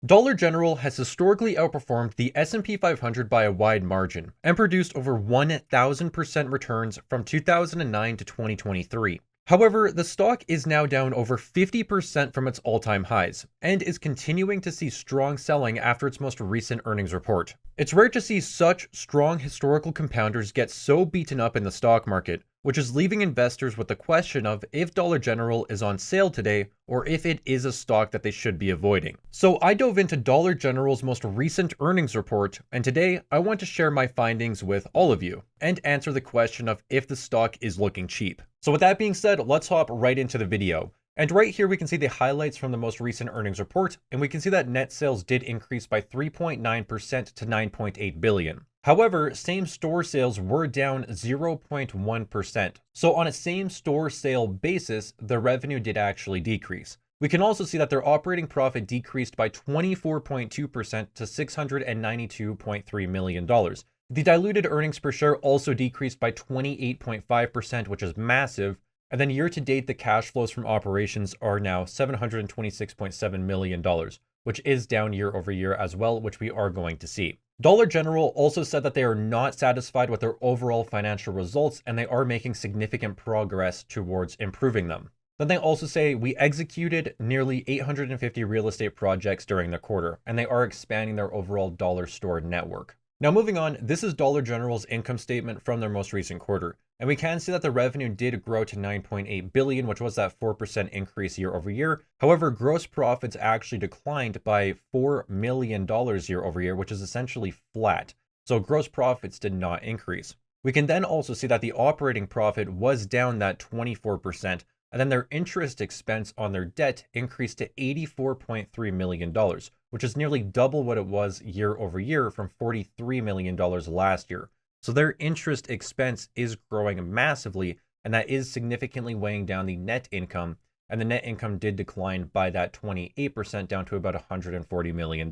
Dollar General has historically outperformed the S&P 500 by a wide margin and produced over 1,000% returns from 2009 to 2023. However, the stock is now down over 50% from its all-time highs and is continuing to see strong selling after its most recent earnings report. It's rare to see such strong historical compounders get so beaten up in the stock market, which is leaving investors with the question of if Dollar General is on sale today or if it is a stock that they should be avoiding. So I dove into Dollar General's most recent earnings report, and today I want to share my findings with all of you and answer the question of if the stock is looking cheap. So with that being said, let's hop right into the video. And right here we can see the highlights from the most recent earnings report, and we can see that net sales did increase by 3.9% to 9.8 billion. However, same-store sales were down 0.1%. So on a same-store sale basis, the revenue did actually decrease. We can also see that their operating profit decreased by 24.2% to $692.3 million. The diluted earnings per share also decreased by 28.5%, which is massive. And then year to date, the cash flows from operations are now $726.7 million, which is down year over year as well, which we are going to see. Dollar General also said that they are not satisfied with their overall financial results and they are making significant progress towards improving them. Then they also say we executed nearly 850 real estate projects during the quarter, and they are expanding their overall dollar store network. Now moving on, this is Dollar General's income statement from their most recent quarter. And we can see that the revenue did grow to 9.8 billion, which was that 4% increase year over year. However, gross profits actually declined by $4 million year over year, which is essentially flat. So gross profits did not increase. We can then also see that the operating profit was down that 24%, and then their interest expense on their debt increased to $84.3 million, which is nearly double what it was year over year from $43 million last year. So their interest expense is growing massively, and that is significantly weighing down the net income. And the net income did decline by that 28% down to about $140 million.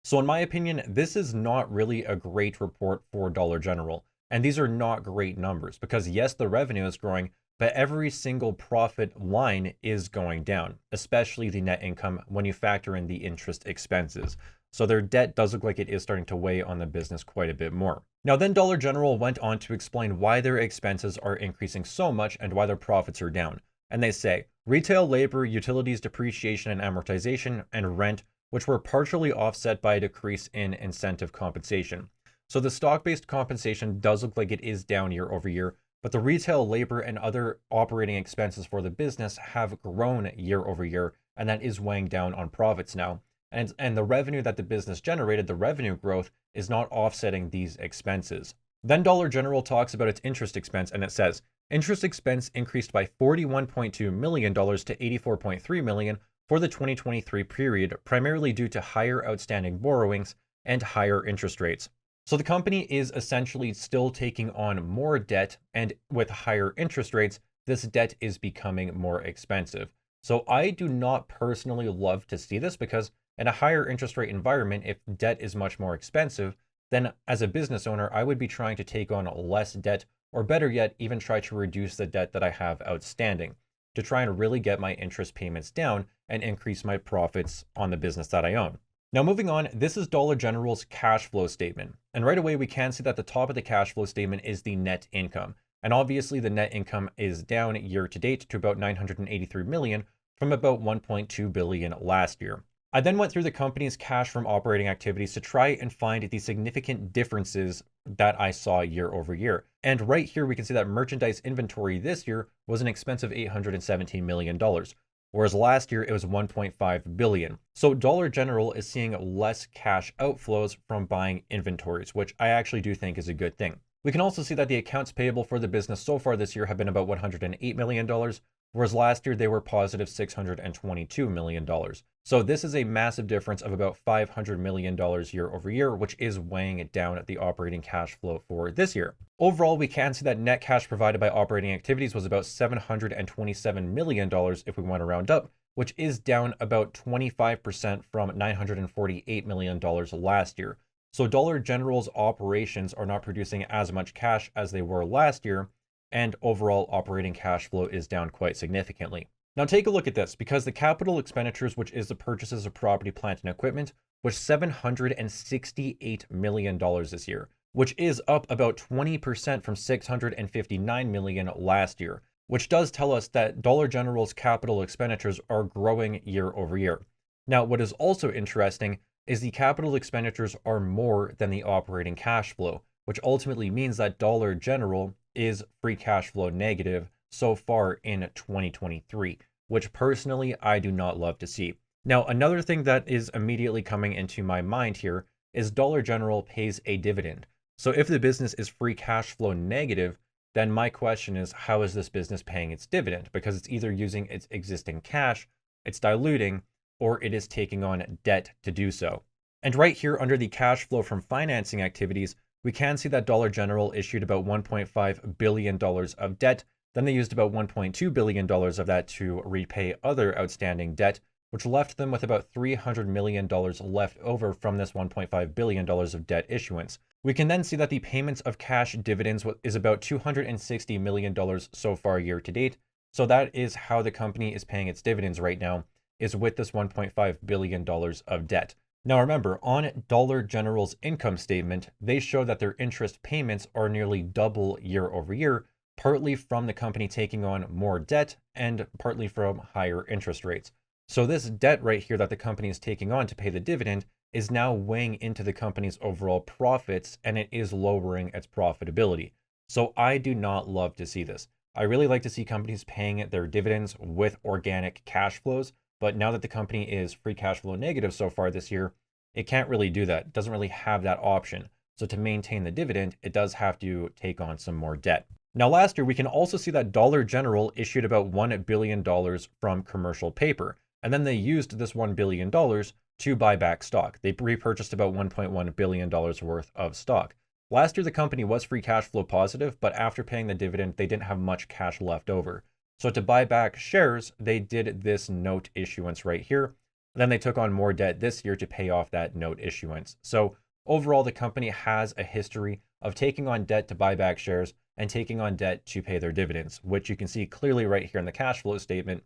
So in my opinion, this is not really a great report for Dollar General. And these are not great numbers because yes, the revenue is growing, but every single profit line is going down, especially the net income when you factor in the interest expenses. So their debt does look like it is starting to weigh on the business quite a bit more. Now then Dollar General went on to explain why their expenses are increasing so much and why their profits are down. And they say, retail labor, utilities, depreciation and amortization, and rent, which were partially offset by a decrease in incentive compensation. So the stock-based compensation does look like it is down year over year, but the retail labor and other operating expenses for the business have grown year over year, and that is weighing down on profits now. And the revenue that the business generated, the revenue growth, is not offsetting these expenses. Then Dollar General talks about its interest expense, and it says, interest expense increased by $41.2 million to $84.3 million for the 2023 period, primarily due to higher outstanding borrowings and higher interest rates. So the company is essentially still taking on more debt, and with higher interest rates, this debt is becoming more expensive. So I do not personally love to see this because in a higher interest rate environment, if debt is much more expensive, then as a business owner, I would be trying to take on less debt, or better yet, even try to reduce the debt that I have outstanding to try and really get my interest payments down and increase my profits on the business that I own. Now moving on, this is Dollar General's cash flow statement. And right away, we can see that the top of the cash flow statement is the net income. And obviously the net income is down year to date to about 983 million from about 1.2 billion last year. I then went through the company's cash from operating activities to try and find the significant differences that I saw year over year. And right here, we can see that merchandise inventory this year was an expense of $817 million. Whereas last year it was 1.5 billion. So Dollar General is seeing less cash outflows from buying inventories, which I actually do think is a good thing. We can also see that the accounts payable for the business so far this year have been about $108 million, whereas last year they were positive $622 million. So this is a massive difference of about $500 million year over year, which is weighing it down at the operating cash flow for this year. Overall, we can see that net cash provided by operating activities was about $727 million if we want to round up, which is down about 25% from $948 million last year. So Dollar General's operations are not producing as much cash as they were last year, and overall operating cash flow is down quite significantly. Now take a look at this, because the capital expenditures, which is the purchases of property, plant, and equipment, was $768 million this year, which is up about 20% from $659 million last year, which does tell us that Dollar General's capital expenditures are growing year over year. Now, what is also interesting is the capital expenditures are more than the operating cash flow, which ultimately means that Dollar General is free cash flow negative so far in 2023, which personally I do not love to see. Now, another thing that is immediately coming into my mind here is Dollar General pays a dividend. So if the business is free cash flow negative, then my question is, how is this business paying its dividend? Because it's either using its existing cash, it's diluting, or it is taking on debt to do so. And right here under the cash flow from financing activities, we can see that Dollar General issued about $1.5 billion of debt. Then they used about $1.2 billion of that to repay other outstanding debt, which left them with about $300 million left over from this $1.5 billion of debt issuance. We can then see that the payments of cash dividends is about $260 million so far year to date. So that is how the company is paying its dividends right now, is with this $1.5 billion of debt. Now remember, on Dollar General's income statement, they show that their interest payments are nearly double year over year, partly from the company taking on more debt and partly from higher interest rates. So this debt right here that the company is taking on to pay the dividend is now weighing into the company's overall profits, and it is lowering its profitability. So I do not love to see this. I really like to see companies paying their dividends with organic cash flows, but now that the company is free cash flow negative so far this year, it can't really do that. It doesn't really have that option. So to maintain the dividend, it does have to take on some more debt. Now, last year, we can also see that Dollar General issued about $1 billion from commercial paper, and then they used this $1 billion to buy back stock. They repurchased about $1.1 billion worth of stock. Last year, the company was free cash flow positive, but after paying the dividend, they didn't have much cash left over. So to buy back shares, they did this note issuance right here. Then they took on more debt this year to pay off that note issuance. So overall, the company has a history of taking on debt to buy back shares and taking on debt to pay their dividends, which you can see clearly right here in the cash flow statement.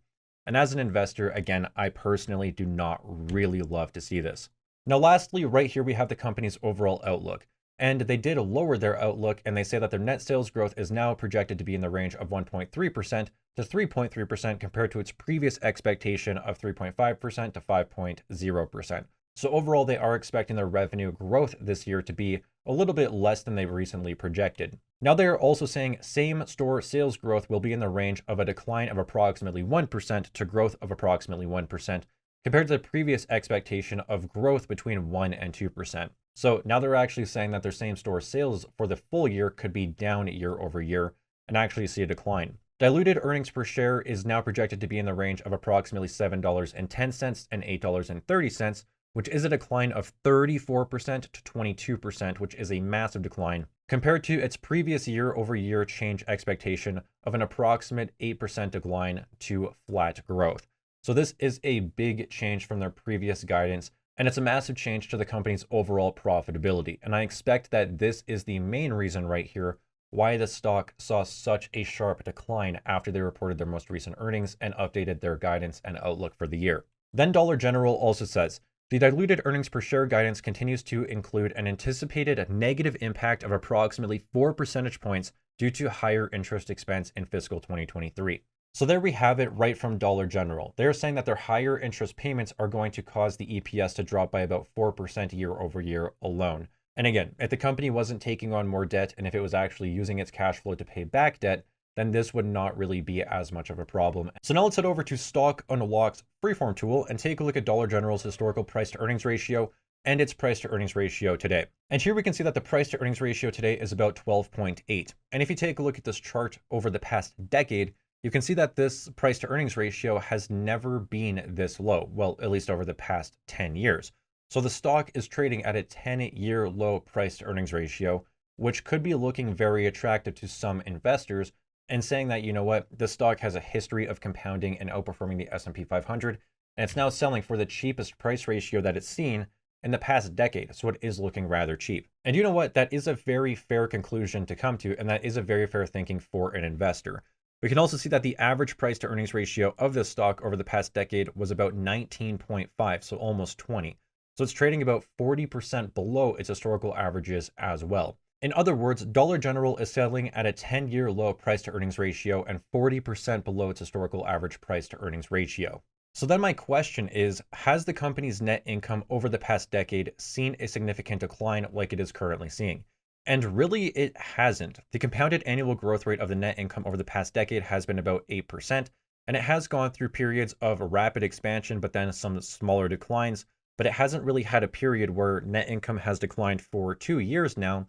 And as an investor, again, I personally do not really love to see this. Now, lastly, right here, we have the company's overall outlook. And they did lower their outlook, and they say that their net sales growth is now projected to be in the range of 1.3% to 3.3% compared to its previous expectation of 3.5% to 5.0%. So overall, they are expecting their revenue growth this year to be a little bit less than they recently projected. Now, they are also saying same-store sales growth will be in the range of a decline of approximately 1% to growth of approximately 1%, compared to the previous expectation of growth between 1 and 2%. So now they're actually saying that their same-store sales for the full year could be down year over year and actually see a decline. Diluted earnings per share is now projected to be in the range of approximately $7.10 and $8.30, which is a decline of 34% to 22%, which is a massive decline compared to its previous year over year change expectation of an approximate 8% decline to flat growth. So this is a big change from their previous guidance, and it's a massive change to the company's overall profitability. And I expect that this is the main reason right here why the stock saw such a sharp decline after they reported their most recent earnings and updated their guidance and outlook for the year. Then Dollar General also says, the diluted earnings per share guidance continues to include an anticipated negative impact of approximately 4 percentage points due to higher interest expense in fiscal 2023. So there we have it right from Dollar General. They're saying that their higher interest payments are going to cause the EPS to drop by about 4% year over year alone. And again, if the company wasn't taking on more debt and if it was actually using its cash flow to pay back debt, then this would not really be as much of a problem. So now let's head over to Stock Unlock's freeform tool and take a look at Dollar General's historical price to earnings ratio and its price to earnings ratio today. And here we can see that the price to earnings ratio today is about 12.8. And if you take a look at this chart over the past decade, you can see that this price to earnings ratio has never been this low. Well, at least over the past 10 years. So the stock is trading at a 10-year low price to earnings ratio, which could be looking very attractive to some investors and saying that, you know what, the stock has a history of compounding and outperforming the S&P 500, and it's now selling for the cheapest price ratio that it's seen in the past decade. So it is looking rather cheap. And you know what, that is a very fair conclusion to come to, and that is a very fair thinking for an investor. We can also see that the average price to earnings ratio of this stock over the past decade was about 19.5, so almost 20. So it's trading about 40% below its historical averages as well. In other words, Dollar General is settling at a 10-year low price to earnings ratio and 40% below its historical average price to earnings ratio. So then my question is, has the company's net income over the past decade seen a significant decline like it is currently seeing? And really, it hasn't. The compounded annual growth rate of the net income over the past decade has been about 8%, and it has gone through periods of rapid expansion, but then some smaller declines. But it hasn't really had a period where net income has declined for 2 years now,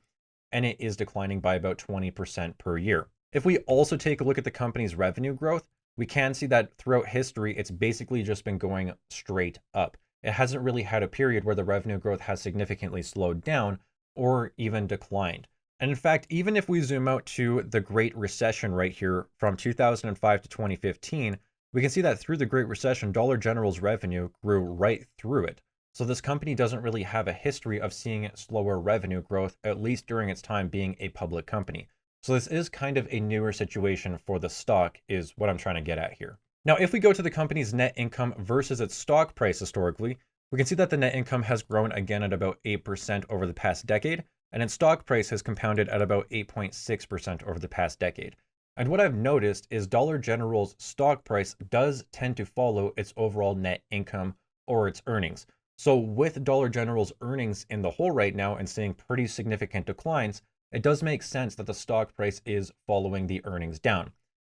and it is declining by about 20% per year. If we also take a look at the company's revenue growth, we can see that throughout history, it's basically just been going straight up. It hasn't really had a period where the revenue growth has significantly slowed down or even declined. And in fact, even if we zoom out to the Great Recession right here from 2005 to 2015, we can see that through the Great Recession, Dollar General's revenue grew right through it. So this company doesn't really have a history of seeing slower revenue growth, at least during its time being a public company. So this is kind of a newer situation for the stock, is what I'm trying to get at here. Now, if we go to the company's net income versus its stock price historically, we can see that the net income has grown again at about 8% over the past decade, and its stock price has compounded at about 8.6% over the past decade. And what I've noticed is Dollar General's stock price does tend to follow its overall net income or its earnings. So with Dollar General's earnings in the hole right now and seeing pretty significant declines, it does make sense that the stock price is following the earnings down.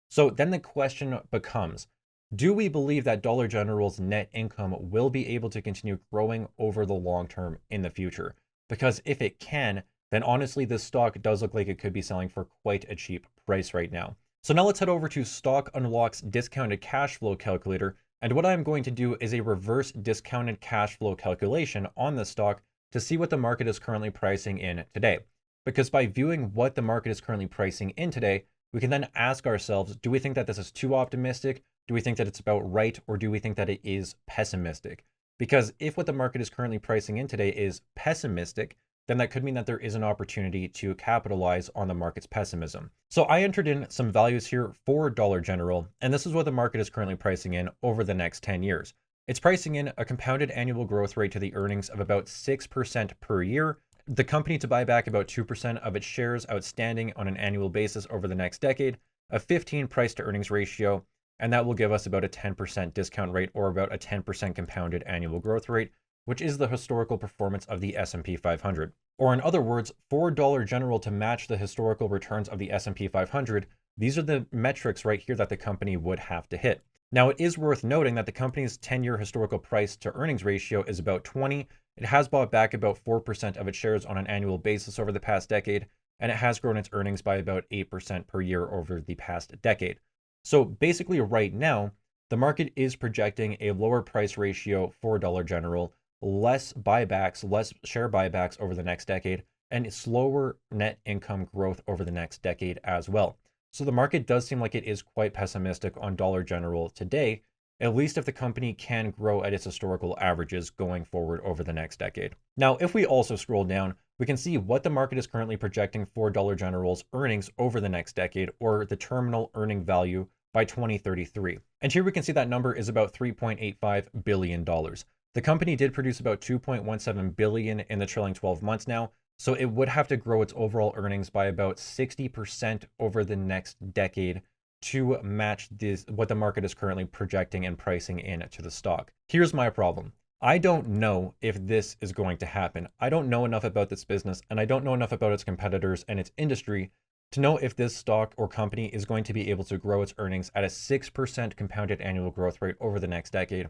So then the question becomes, do we believe that Dollar General's net income will be able to continue growing over the long term in the future? Because if it can, then honestly, this stock does look like it could be selling for quite a cheap price right now. So now let's head over to Stock Unlock's discounted cash flow calculator. And what I'm going to do is a reverse discounted cash flow calculation on the stock to see what the market is currently pricing in today. Because by viewing what the market is currently pricing in today, we can then ask ourselves, do we think that this is too optimistic? Do we think that it's about right? Or do we think that it is pessimistic? Because if what the market is currently pricing in today is pessimistic, then that could mean that there is an opportunity to capitalize on the market's pessimism. So I entered in some values here for Dollar General, and this is what the market is currently pricing in over the next 10 years. It's pricing in a compounded annual growth rate to the earnings of about 6% per year, the company to buy back about 2% of its shares outstanding on an annual basis over the next decade, a 15 price to earnings ratio, and that will give us about a 10% discount rate or about a 10% compounded annual growth rate, which is the historical performance of the S&P 500. Or in other words, for Dollar General to match the historical returns of the S&P 500, these are the metrics right here that the company would have to hit. Now, it is worth noting that the company's 10-year historical price to earnings ratio is about 20. It has bought back about 4% of its shares on an annual basis over the past decade, and it has grown its earnings by about 8% per year over the past decade. So basically right now, the market is projecting a lower price ratio for Dollar General, less buybacks, less share buybacks over the next decade, and slower net income growth over the next decade as well. So the market does seem like it is quite pessimistic on Dollar General today, at least if the company can grow at its historical averages going forward over the next decade. Now, if we also scroll down, we can see what the market is currently projecting for Dollar General's earnings over the next decade, or the terminal earning value by 2033. And here we can see that number is about $3.85 billion. The company did produce about $2.17 billion in the trailing 12 months now, so it would have to grow its overall earnings by about 60% over the next decade to match what the market is currently projecting and pricing in to the stock. Here's my problem. I don't know if this is going to happen. I don't know enough about this business, and I don't know enough about its competitors and its industry to know if this stock or company is going to be able to grow its earnings at a 6% compounded annual growth rate over the next decade,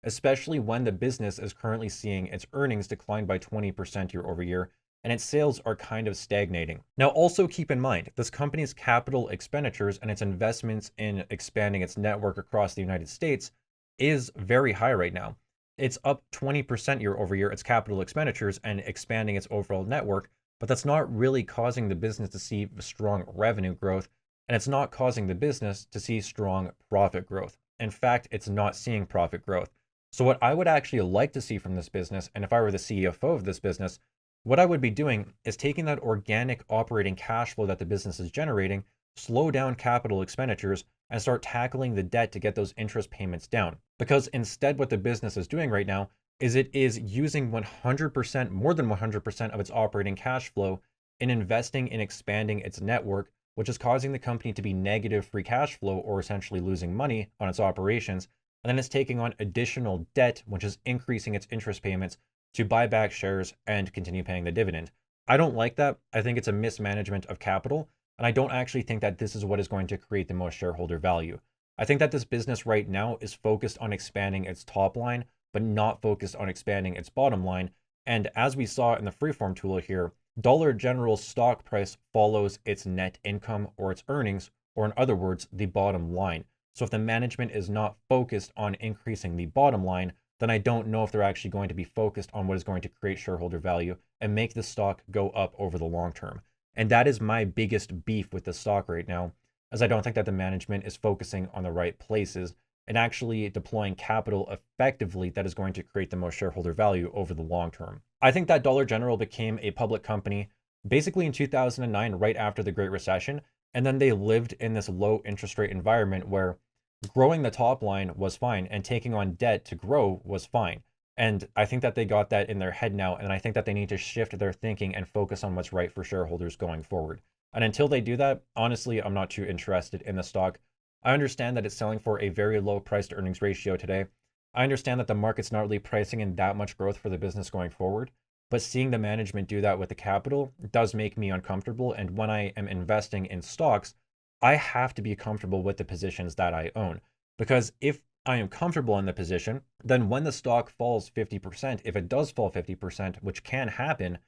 especially when the business is currently seeing its earnings decline by 20% year over year, and its sales are kind of stagnating. Now, also keep in mind, this company's capital expenditures and its investments in expanding its network across the United States is very high right now. It's up 20% year over year, its capital expenditures and expanding its overall network, but that's not really causing the business to see strong revenue growth, and it's not causing the business to see strong profit growth. In fact, it's not seeing profit growth. So what I would actually like to see from this business, and if I were the CFO of this business, what I would be doing is taking that organic operating cash flow that the business is generating, slow down capital expenditures and start tackling the debt to get those interest payments down. Because instead, what the business is doing right now is it is using 100%, more than 100% of its operating cash flow in investing in expanding its network, which is causing the company to be negative free cash flow or essentially losing money on its operations. And then it's taking on additional debt, which is increasing its interest payments to buy back shares and continue paying the dividend. I don't like that. I think it's a mismanagement of capital. And I don't actually think that this is what is going to create the most shareholder value. I think that this business right now is focused on expanding its top line, but not focused on expanding its bottom line. And as we saw in the freeform tool here, Dollar General's stock price follows its net income or its earnings, or in other words, the bottom line. So if the management is not focused on increasing the bottom line, then I don't know if they're actually going to be focused on what is going to create shareholder value and make the stock go up over the long term. And that is my biggest beef with the stock right now, as I don't think that the management is focusing on the right places and actually deploying capital effectively that is going to create the most shareholder value over the long term. I think that Dollar General became a public company basically in 2009, right after the Great Recession. And then they lived in this low interest rate environment where growing the top line was fine and taking on debt to grow was fine. And I think that they got that in their head now. And I think that they need to shift their thinking and focus on what's right for shareholders going forward. And until they do that, honestly, I'm not too interested in the stock. I understand that it's selling for a very low price to earnings ratio today. I understand that the market's not really pricing in that much growth for the business going forward, but seeing the management do that with the capital does make me uncomfortable. And when I am investing in stocks, I have to be comfortable with the positions that I own, because if I am comfortable in the position, then when the stock falls 50%, if it does fall 50%, which can happen,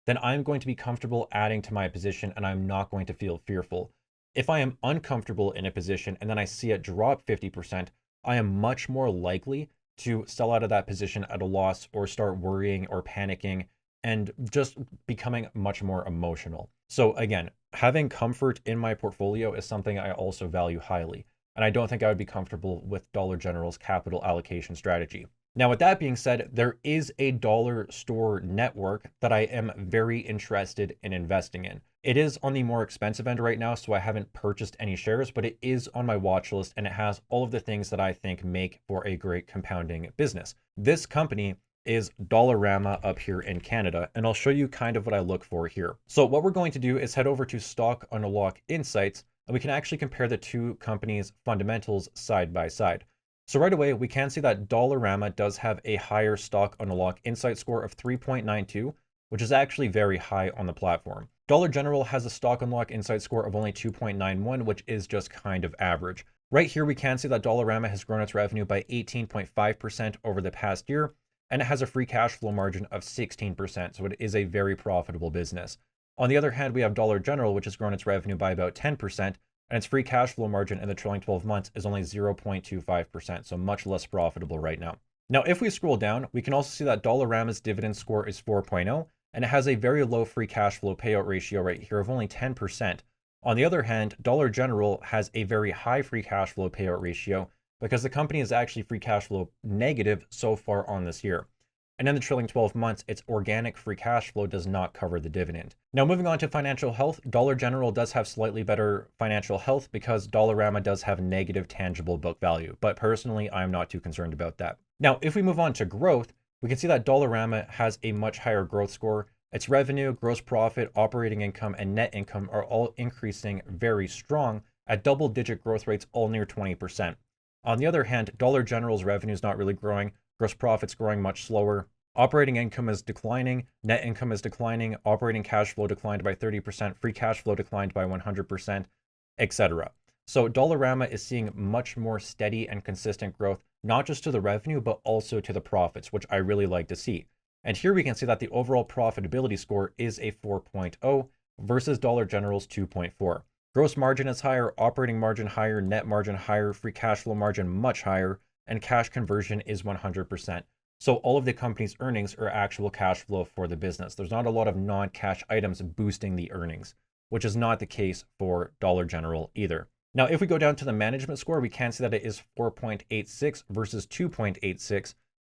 then I'm going to be comfortable adding to my position and I'm not going to feel fearful. If I am uncomfortable in a position and then I see it drop 50%, I am much more likely to sell out of that position at a loss or start worrying or panicking and just becoming much more emotional. So again, having comfort in my portfolio is something I also value highly. And I don't think I would be comfortable with Dollar General's capital allocation strategy. Now, with that being said, there is a dollar store network that I am very interested in investing in. It is on the more expensive end right now, so I haven't purchased any shares, but it is on my watch list and it has all of the things that I think make for a great compounding business. This company is Dollarama up here in Canada, and I'll show you kind of what I look for here. So what we're going to do is head over to Stock Unlock Insights, and we can actually compare the two companies' fundamentals side by side. So right away, we can see that Dollarama does have a higher Stock Unlock Insight score of 3.92, which is actually very high on the platform. Dollar General has a Stock Unlock Insight score of only 2.91, which is just kind of average. Right here, we can see that Dollarama has grown its revenue by 18.5% over the past year, and it has a free cash flow margin of 16%, so it is a very profitable business. On the other hand, we have Dollar General, which has grown its revenue by about 10%, and its free cash flow margin in the trailing 12 months is only 0.25%, so much less profitable right now. Now, if we scroll down, we can also see that Dollarama's dividend score is 4.0, and it has a very low free cash flow payout ratio right here of only 10%. On the other hand, Dollar General has a very high free cash flow payout ratio because the company is actually free cash flow negative so far on this year. And in the trailing 12 months, its organic free cash flow does not cover the dividend. Now, moving on to financial health, Dollar General does have slightly better financial health because Dollarama does have negative tangible book value. But personally, I'm not too concerned about that. Now, if we move on to growth, we can see that Dollarama has a much higher growth score. Its revenue, gross profit, operating income, and net income are all increasing very strong at double-digit growth rates, all near 20%. On the other hand, Dollar General's revenue is not really growing. Gross profit's growing much slower. Operating income is declining. Net income is declining. Operating cash flow declined by 30%. Free cash flow declined by 100%, etc. So Dollarama is seeing much more steady and consistent growth, not just to the revenue, but also to the profits, which I really like to see. And here we can see that the overall profitability score is a 4.0 versus Dollar General's 2.4. Gross margin is higher, operating margin higher, net margin higher, free cash flow margin much higher, and cash conversion is 100%. So all of the company's earnings are actual cash flow for the business. There's not a lot of non-cash items boosting the earnings, which is not the case for Dollar General either. Now, if we go down to the management score, we can see that it is 4.86 versus 2.86.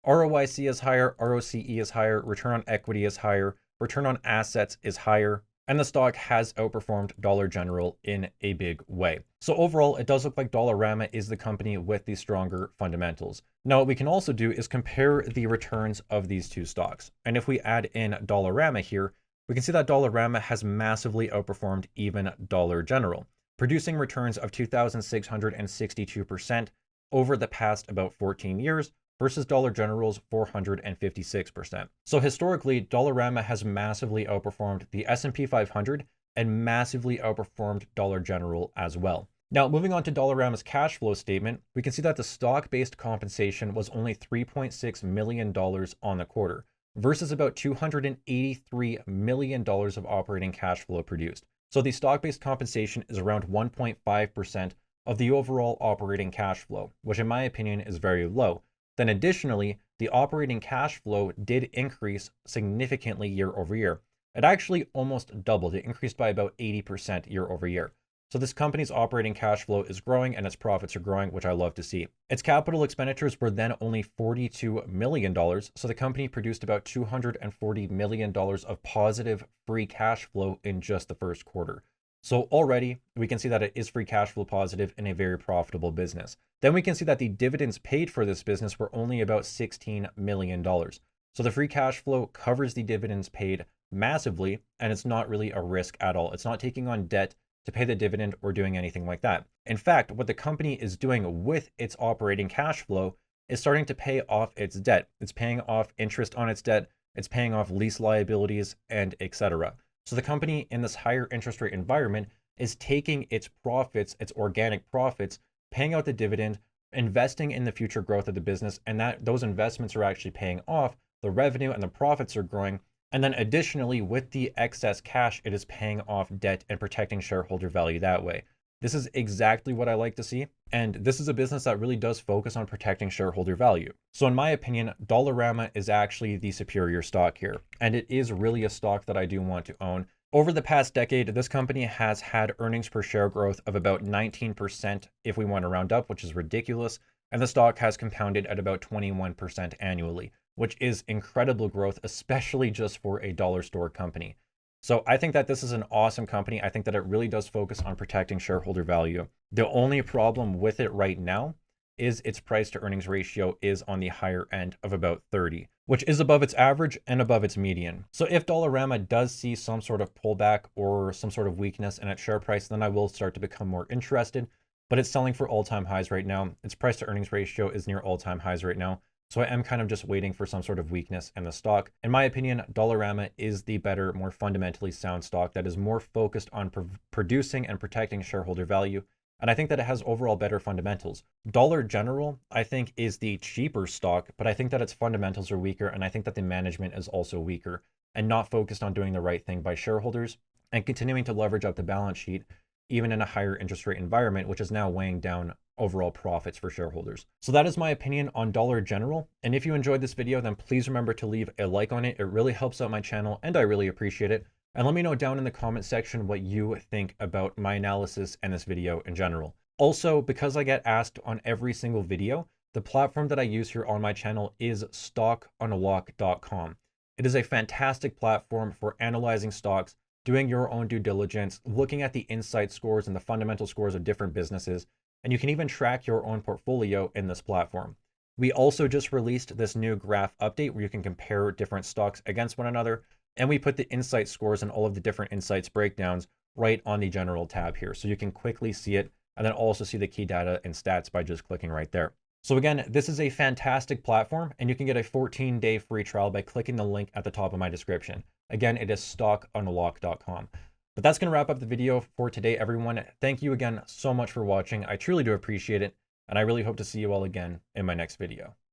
ROIC is higher, ROCE is higher, return on equity is higher, return on assets is higher, and the stock has outperformed Dollar General in a big way. So overall, it does look like Dollarama is the company with the stronger fundamentals. Now, what we can also do is compare the returns of these two stocks. And if we add in Dollarama here, we can see that Dollarama has massively outperformed even Dollar General, producing returns of 2,662% over the past about 14 years versus Dollar General's 456%. So historically, Dollarama has massively outperformed the S&P 500 and massively outperformed Dollar General as well. Now, moving on to Dollarama's cash flow statement, we can see that the stock-based compensation was only $3.6 million on the quarter versus about $283 million of operating cash flow produced. So the stock-based compensation is around 1.5% of the overall operating cash flow, which in my opinion is very low. Then additionally, the operating cash flow did increase significantly year over year. It actually almost doubled. It increased by about 80% year over year. So this company's operating cash flow is growing and its profits are growing, which I love to see. Its capital expenditures were then only $42 million. So the company produced about $240 million of positive free cash flow in just the first quarter. So already we can see that it is free cash flow positive in a very profitable business. Then we can see that the dividends paid for this business were only about $16 million. So the free cash flow covers the dividends paid massively, and it's not really a risk at all. It's not taking on debt to pay the dividend or doing anything like that. In fact, what the company is doing with its operating cash flow is starting to pay off its debt. It's paying off interest on its debt. It's paying off lease liabilities and etc. So the company in this higher interest rate environment is taking its profits, its organic profits, paying out the dividend, investing in the future growth of the business, and that those investments are actually paying off. The revenue and the profits are growing. And then additionally, with the excess cash, it is paying off debt and protecting shareholder value that way. This is exactly what I like to see. And this is a business that really does focus on protecting shareholder value. So in my opinion, Dollarama is actually the superior stock here. And it is really a stock that I do want to own. Over the past decade, this company has had earnings per share growth of about 19% if we want to round up, which is ridiculous. And the stock has compounded at about 21% annually, which is incredible growth, especially just for a dollar store company. So I think that this is an awesome company. I think that it really does focus on protecting shareholder value. The only problem with it right now is its price to earnings ratio is on the higher end of about 30, which is above its average and above its median. So if Dollarama does see some sort of pullback or some sort of weakness in its share price, then I will start to become more interested. But it's selling for all-time highs right now. Its price to earnings ratio is near all-time highs right now. So I am kind of just waiting for some sort of weakness in the stock. In my opinion, Dollarama is the better, more fundamentally sound stock that is more focused on producing and protecting shareholder value. And I think that it has overall better fundamentals. Dollar General, I think, is the cheaper stock, but I think that its fundamentals are weaker. And I think that the management is also weaker and not focused on doing the right thing by shareholders and continuing to leverage up the balance sheet, even in a higher interest rate environment, which is now weighing down overall profits for shareholders. So that is my opinion on Dollar General. And if you enjoyed this video, then please remember to leave a like on it. It really helps out my channel and I really appreciate it. And let me know down in the comment section what you think about my analysis and this video in general. Also, because I get asked on every single video, the platform that I use here on my channel is stockunlock.com. It is a fantastic platform for analyzing stocks, doing your own due diligence, looking at the insight scores and the fundamental scores of different businesses, and you can even track your own portfolio in this platform. We also just released this new graph update where you can compare different stocks against one another, and we put the insight scores and all of the different insights breakdowns right on the general tab here. So you can quickly see it and then also see the key data and stats by just clicking right there. So again, this is a fantastic platform and you can get a 14-day free trial by clicking the link at the top of my description. Again, it is stockunlock.com. But that's going to wrap up the video for today, everyone. Thank you again so much for watching. I truly do appreciate it. And I really hope to see you all again in my next video.